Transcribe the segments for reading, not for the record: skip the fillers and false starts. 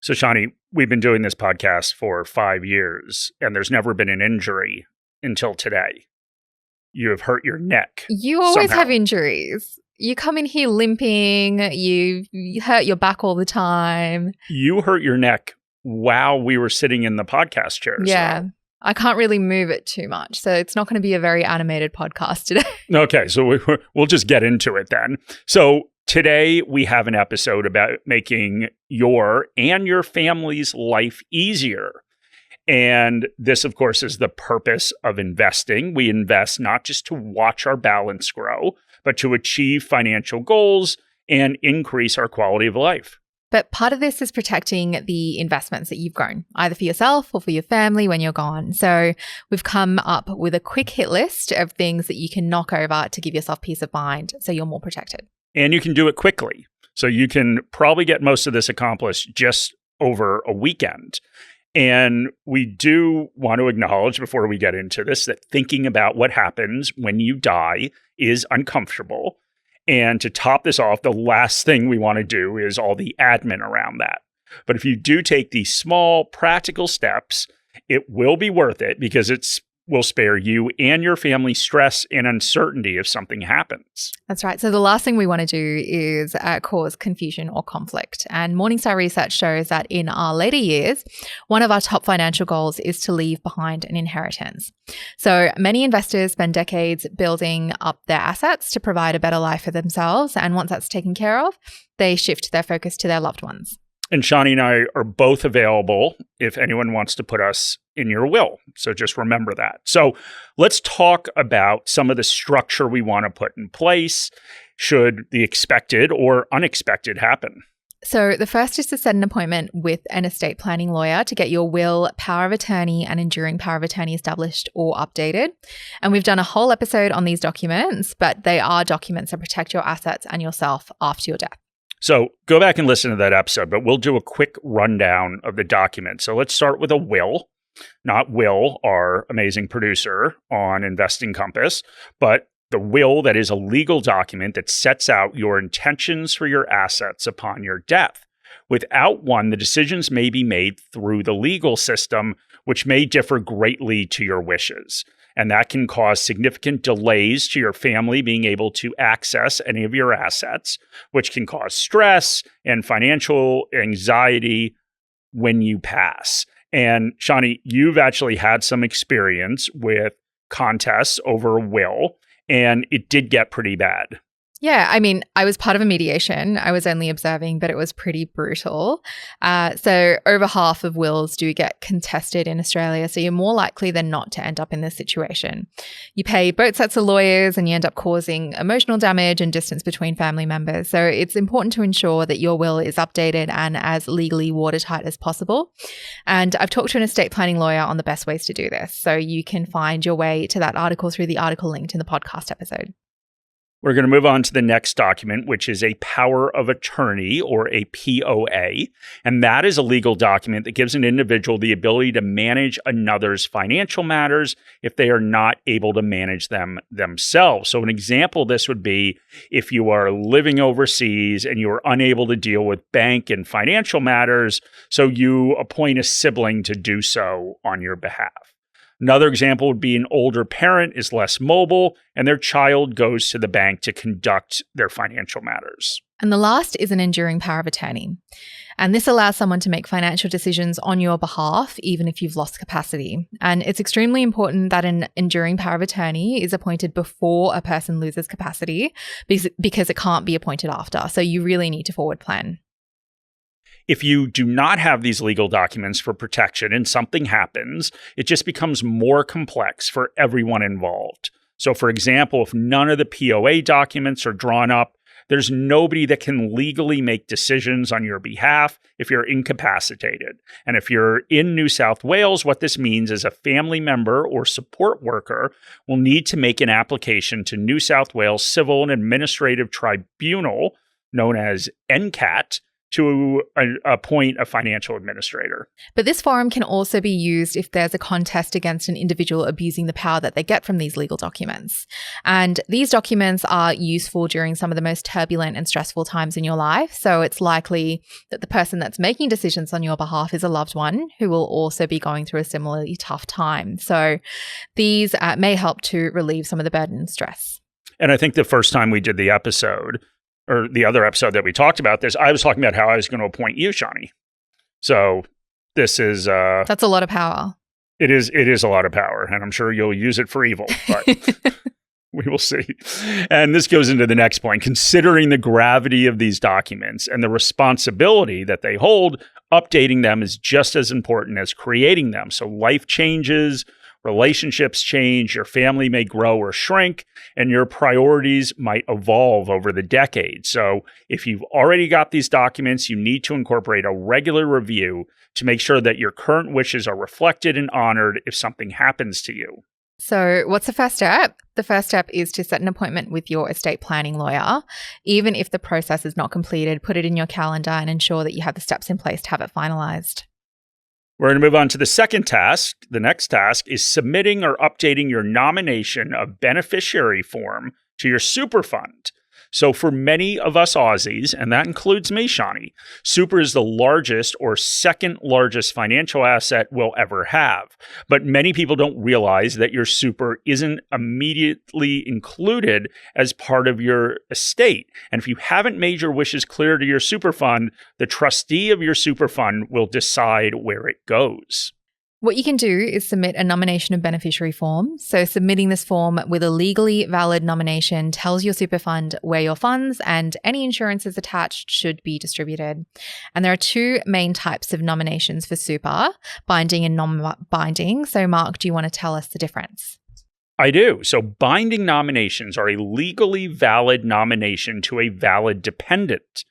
So, Shani, we've been doing this podcast for 5 years, and there's never been an injury until today. You have hurt your neck. You always somehow. have injuries. You come in here limping. You hurt your back all the time. You hurt your neck while we were sitting in the podcast chair. Yeah. So. I can't really move it too much. So it's not going to be a very animated podcast today. Okay, so we'll just get into it then. So today we have an episode about making your and your family's life easier. And this, of course, is the purpose of investing. We invest not just to watch our balance grow, but to achieve financial goals and increase our quality of life. But part of this is protecting the investments that you've grown, either for yourself or for your family when you're gone. So we've come up with a quick hit list of things that you can knock over to give yourself peace of mind so you're more protected. And you can do it quickly. So you can probably get most of this accomplished just over a weekend. And we do want to acknowledge before we get into this that thinking about what happens when you die is uncomfortable. And to top this off, the last thing we want to do is all the admin around that. But if you do take these small, practical steps, it will be worth it because it will spare you and your family stress and uncertainty if something happens. That's right. So the last thing we want to do is cause confusion or conflict. And Morningstar research shows that in our later years, one of our top financial goals is to leave behind an inheritance. So many investors spend decades building up their assets to provide a better life for themselves. And once that's taken care of, they shift their focus to their loved ones. And Shani and I are both available if anyone wants to put us in your will. So just remember that. So let's talk about some of the structure we want to put in place should the expected or unexpected happen. So the first is to set an appointment with an estate planning lawyer to get your will, power of attorney, and enduring power of attorney established or updated. And we've done a whole episode on these documents, but they are documents that protect your assets and yourself after your death. So go back and listen to that episode, but we'll do a quick rundown of the document. So let's start with a will, not Will, our amazing producer on Investing Compass, but the will that is a legal document that sets out your intentions for your assets upon your death. Without one, the decisions may be made through the legal system, which may differ greatly to your wishes. And that can cause significant delays to your family being able to access any of your assets, which can cause stress and financial anxiety when you pass. And Shani, you've actually had some experience with contests over a will, and it did get pretty bad. Yeah, I mean, I was part of a mediation. I was only observing, but it was pretty brutal. So over half of wills do get contested in Australia. So you're more likely than not to end up in this situation. You pay both sets of lawyers and you end up causing emotional damage and distance between family members. So it's important to ensure that your will is updated and as legally watertight as possible. And I've talked to an estate planning lawyer on the best ways to do this. So you can find your way to that article through the article linked in the podcast episode. We're going to move on to the next document, which is a power of attorney or a POA. And that is a legal document that gives an individual the ability to manage another's financial matters if they are not able to manage them themselves. So an example of this would be if you are living overseas and you are unable to deal with bank and financial matters, so you appoint a sibling to do so on your behalf. Another example would be an older parent is less mobile and their child goes to the bank to conduct their financial matters. And the last is an enduring power of attorney. And this allows someone to make financial decisions on your behalf, even if you've lost capacity. And it's extremely important that an enduring power of attorney is appointed before a person loses capacity because it can't be appointed after. So you really need to forward plan. If you do not have these legal documents for protection and something happens, it just becomes more complex for everyone involved. So for example, if none of the POA documents are drawn up, there's nobody that can legally make decisions on your behalf if you're incapacitated. And if you're in New South Wales, what this means is a family member or support worker will need to make an application to New South Wales Civil and Administrative Tribunal, known as NCAT, to appoint a financial administrator. But this forum can also be used if there's a contest against an individual abusing the power that they get from these legal documents. And these documents are useful during some of the most turbulent and stressful times in your life. So it's likely that the person that's making decisions on your behalf is a loved one who will also be going through a similarly tough time. So these may help to relieve some of the burden and stress. And I think the first time we did the episode, or the other episode that we talked about this, I was talking about how I was going to appoint you, Shani. So this is... That's a lot of power. It is a lot of power, and I'm sure you'll use it for evil, but we will see. And this goes into the next point. Considering the gravity of these documents and the responsibility that they hold, updating them is just as important as creating them. So life changes, relationships change, your family may grow or shrink, and your priorities might evolve over the decade. So if you've already got these documents, you need to incorporate a regular review to make sure that your current wishes are reflected and honored if something happens to you. So what's the first step? The first step is to set an appointment with your estate planning lawyer. Even if the process is not completed, put it in your calendar and ensure that you have the steps in place to have it finalized. We're going to move on to the second task. The next task is submitting or updating your nomination of beneficiary form to your super fund. So for many of us Aussies, and that includes me, Shani, super is the largest or second largest financial asset we'll ever have. But many people don't realize that your super isn't immediately included as part of your estate. And if you haven't made your wishes clear to your super fund, the trustee of your super fund will decide where it goes. What you can do is submit a nomination of beneficiary form. So submitting this form with a legally valid nomination tells your super fund where your funds and any insurances attached should be distributed. And there are two main types of nominations for super, binding and non-binding. So Mark, do you want to tell us the difference? I do. So binding nominations are a legally valid nomination to a valid dependent.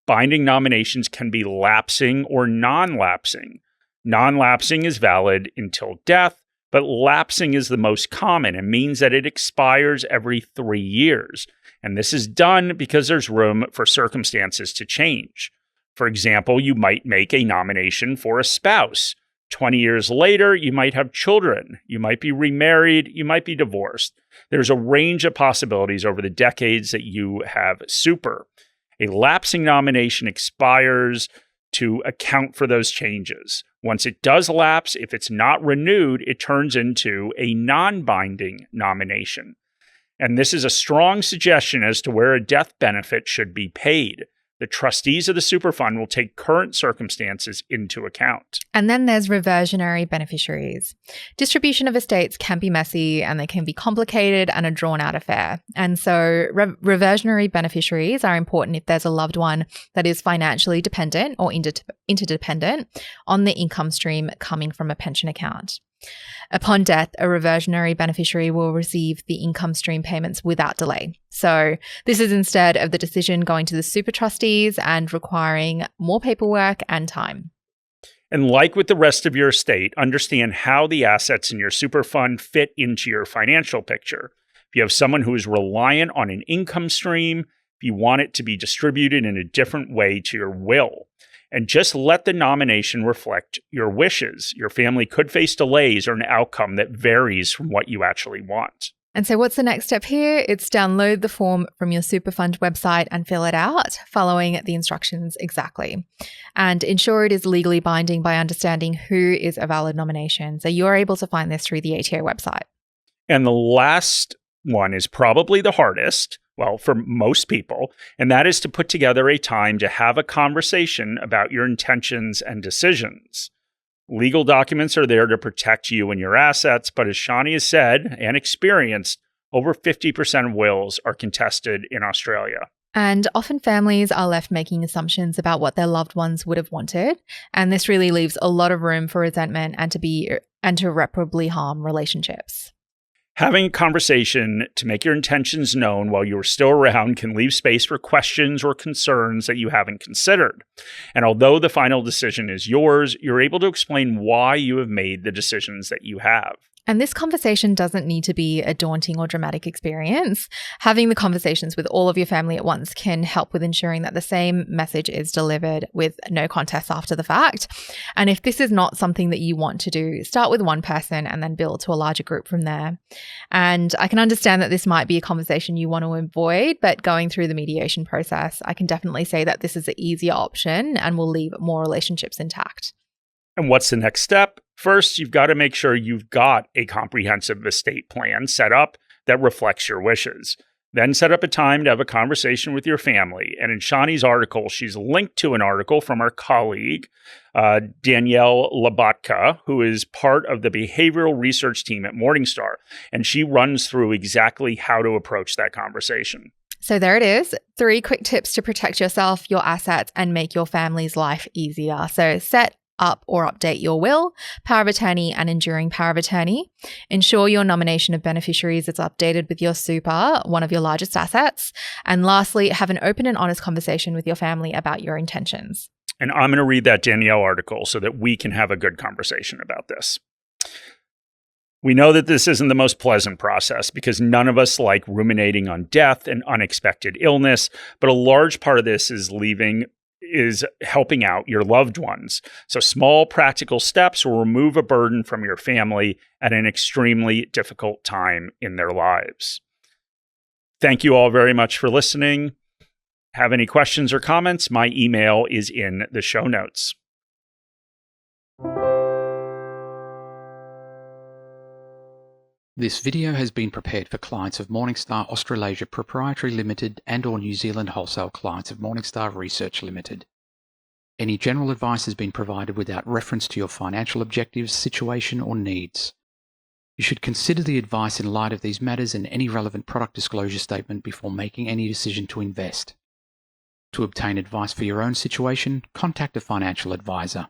Binding nominations can be lapsing or non-lapsing. Non-lapsing is valid until death, but lapsing is the most common and means that it expires every 3 years. And this is done because there's room for circumstances to change. For example, you might make a nomination for a spouse. 20 years later, you might have children. You might be remarried. You might be divorced. There's a range of possibilities over the decades that you have super. A lapsing nomination expires to account for those changes. Once it does lapse, if it's not renewed, it turns into a non-binding nomination. And this is a strong suggestion as to where a death benefit should be paid. The trustees of the super fund will take current circumstances into account. And then there's reversionary beneficiaries. Distribution of estates can be messy and they can be complicated and a drawn-out affair. And so reversionary beneficiaries are important if there's a loved one that is financially dependent or interdependent on the income stream coming from a pension account. Upon death, a reversionary beneficiary will receive the income stream payments without delay. So this is instead of the decision going to the super trustees and requiring more paperwork and time. And like with the rest of your estate, understand how the assets in your super fund fit into your financial picture. If you have someone who is reliant on an income stream, if you want it to be distributed in a different way to your will. And just let the nomination reflect your wishes. Your family could face delays or an outcome that varies from what you actually want. And so what's the next step here? It's download the form from your super fund website and fill it out, following the instructions exactly. And ensure it is legally binding by understanding who is a valid nomination. So you're able to find this through the ATO website. And the last one is probably the hardest. Well, for most people, and that is to put together a time to have a conversation about your intentions and decisions. Legal documents are there to protect you and your assets, but as Shani has said and experienced, over 50% of wills are contested in Australia. And often families are left making assumptions about what their loved ones would have wanted, and this really leaves a lot of room for resentment and to irreparably harm relationships. Having a conversation to make your intentions known while you're still around can leave space for questions or concerns that you haven't considered. And although the final decision is yours, you're able to explain why you have made the decisions that you have. And this conversation doesn't need to be a daunting or dramatic experience. Having the conversations with all of your family at once can help with ensuring that the same message is delivered with no contest after the fact. And if this is not something that you want to do, start with one person and then build to a larger group from there. And I can understand that this might be a conversation you want to avoid, but going through the mediation process, I can definitely say that this is the easier option and will leave more relationships intact. And what's the next step? First, you've got to make sure you've got a comprehensive estate plan set up that reflects your wishes. Then set up a time to have a conversation with your family. And in Shani's article, she's linked to an article from our colleague, Danielle Labatka, who is part of the behavioral research team at Morningstar. And she runs through exactly how to approach that conversation. So there it is. 3 quick tips to protect yourself, your assets, and make your family's life easier. So set up or update your will, power of attorney, and enduring power of attorney. Ensure your nomination of beneficiaries is updated with your super, one of your largest assets. And lastly, have an open and honest conversation with your family about your intentions. And I'm going to read that Danielle article so that we can have a good conversation about this. We know that this isn't the most pleasant process because none of us like ruminating on death and unexpected illness, but a large part of this is helping out your loved ones. So small practical steps will remove a burden from your family at an extremely difficult time in their lives. Thank you all very much for listening. Have any questions or comments? My email is in the show notes. This video has been prepared for clients of Morningstar Australasia Proprietary Limited and/or New Zealand wholesale clients of Morningstar Research Limited. Any general advice has been provided without reference to your financial objectives, situation, or needs. You should consider the advice in light of these matters and any relevant product disclosure statement before making any decision to invest. To obtain advice for your own situation, contact a financial advisor.